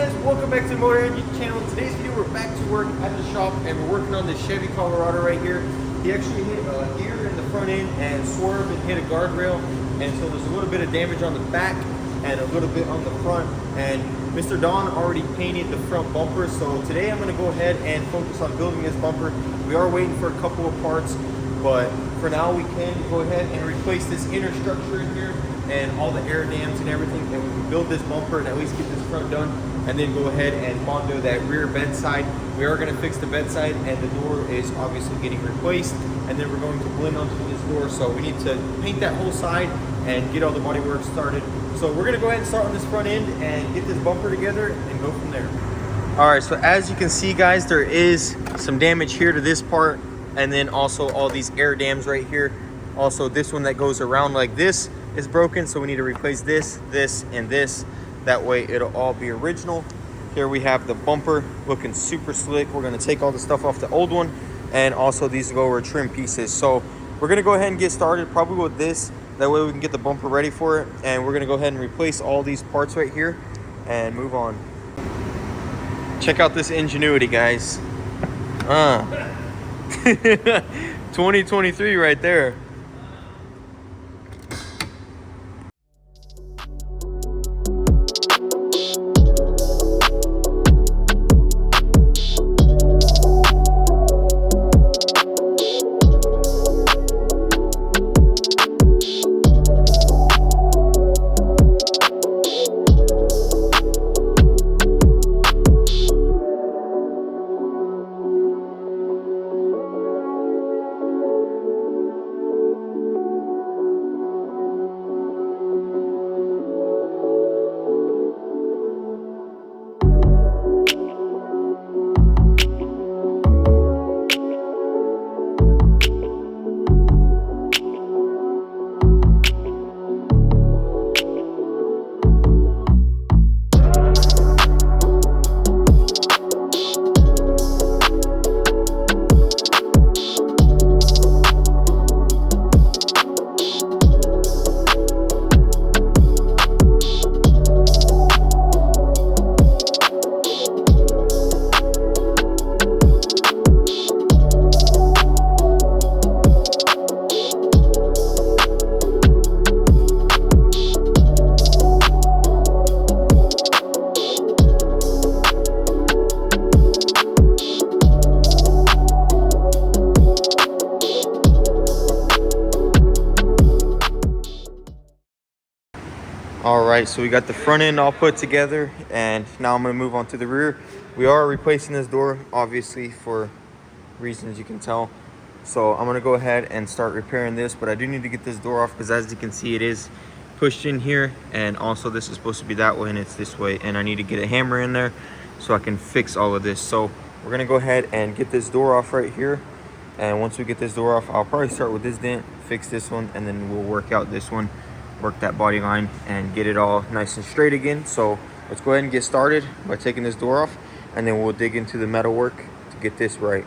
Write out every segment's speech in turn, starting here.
guys, welcome back to the Motorhead YouTube channel. In today's video, we're back to work at the shop and we're working on this Chevy Colorado right here. He actually hit a gear in the front end and swerved and hit a guardrail, and so there's a little bit of damage on the back and a little bit on the front. And Mr. Don already painted the front bumper, so today I'm going to go ahead and focus on building this bumper. We are waiting for a couple of parts, but for now we can go ahead and replace this inner structure in here and all the air dams and everything, and we can build this bumper and at least get this front done, and then go ahead and mondo that rear bed side. We are going to fix the bed side, and the door is obviously getting replaced, and then we're going to blend onto this door, so we need to paint that whole side and get all the body work started. So we're going to go ahead and start on this front end and get this bumper together and go from there. All right, so as you can see, guys, there is some damage here to this part, and then also all these air dams right here. Also, this one that goes around like this is broken, so we need to replace this, this, and this. That way it'll all be original. Here we have the bumper looking super slick. We're going to take all the stuff off the old one, and also these lower trim pieces. So we're going to go ahead and get started probably with this. That way we can get the bumper ready for it, and we're going to go ahead and replace all these parts right here and move on. Check out this ingenuity, guys. 2023 right there. All right, so we got the front end all put together, and now I'm going to move on to the rear. We are replacing this door, obviously, for reasons you can tell. So I'm going to go ahead and start repairing this, but I do need to get this door off because, as you can see, it is pushed in here, and also this is supposed to be that way and it's this way, and I need to get a hammer in there so I can fix all of this. So we're going to go ahead and get this door off right here, and once we get this door off, I'll probably start with this dent, fix this one, and then we'll work out this one, work that body line, and get it all nice and straight again. So let's go ahead and get started by taking this door off, and then we'll dig into the metal work to get this right.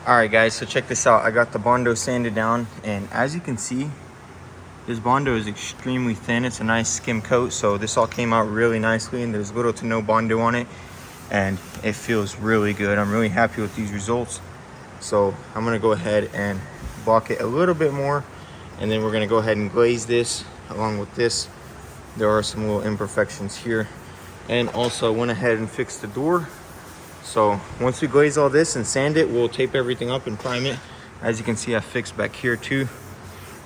All right, guys, so check this out. I got the Bondo sanded down, and as you can see, this Bondo is extremely thin. It's a nice skim coat, so this all came out really nicely, and there's little to no Bondo on it, and it feels really good. I'm really happy with these results. So I'm gonna go ahead and block it a little bit more, and then we're gonna go ahead and glaze this along with this. There are some little imperfections here, and also went ahead and fixed the door. So once we glaze all this and sand it, we'll tape everything up and prime it. As you can see, I fixed back here too,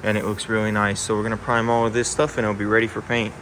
and it looks really nice. So we're gonna prime all of this stuff and it'll be ready for paint.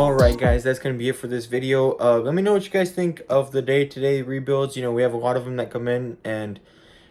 Alright guys, that's going to be it for this video. Let me know what you guys think of the day-to-day rebuilds. You know, we have a lot of them that come in, and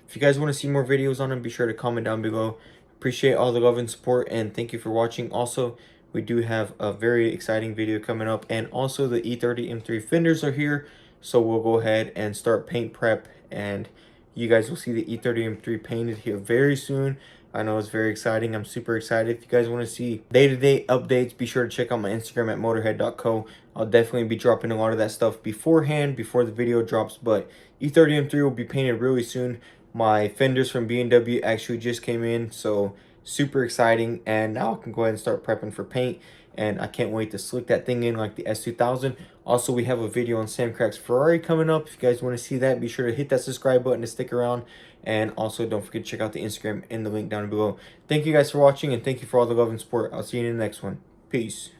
if you guys want to see more videos on them, be sure to comment down below. Appreciate all the love and support, and thank you for watching. Also, we do have a very exciting video coming up, and also the E30 M3 fenders are here, so we'll go ahead and start paint prep, and you guys will see the E30 M3 painted here very soon. I know it's very exciting. I'm super excited. If you guys want to see day-to-day updates, be sure to check out my Instagram at motorhead.co. I'll definitely be dropping a lot of that stuff beforehand, before the video drops, but E30 M3 will be painted really soon. My fenders from B&W actually just came in, so super exciting. And now I can go ahead and start prepping for paint, and I can't wait to slick that thing in like the S2000. Also, we have a video on Sam Crack's Ferrari coming up. If you guys want to see that, be sure to hit that subscribe button to stick around. And also, don't forget to check out the Instagram in the link down below. Thank you guys for watching, and thank you for all the love and support. I'll see you in the next one. Peace.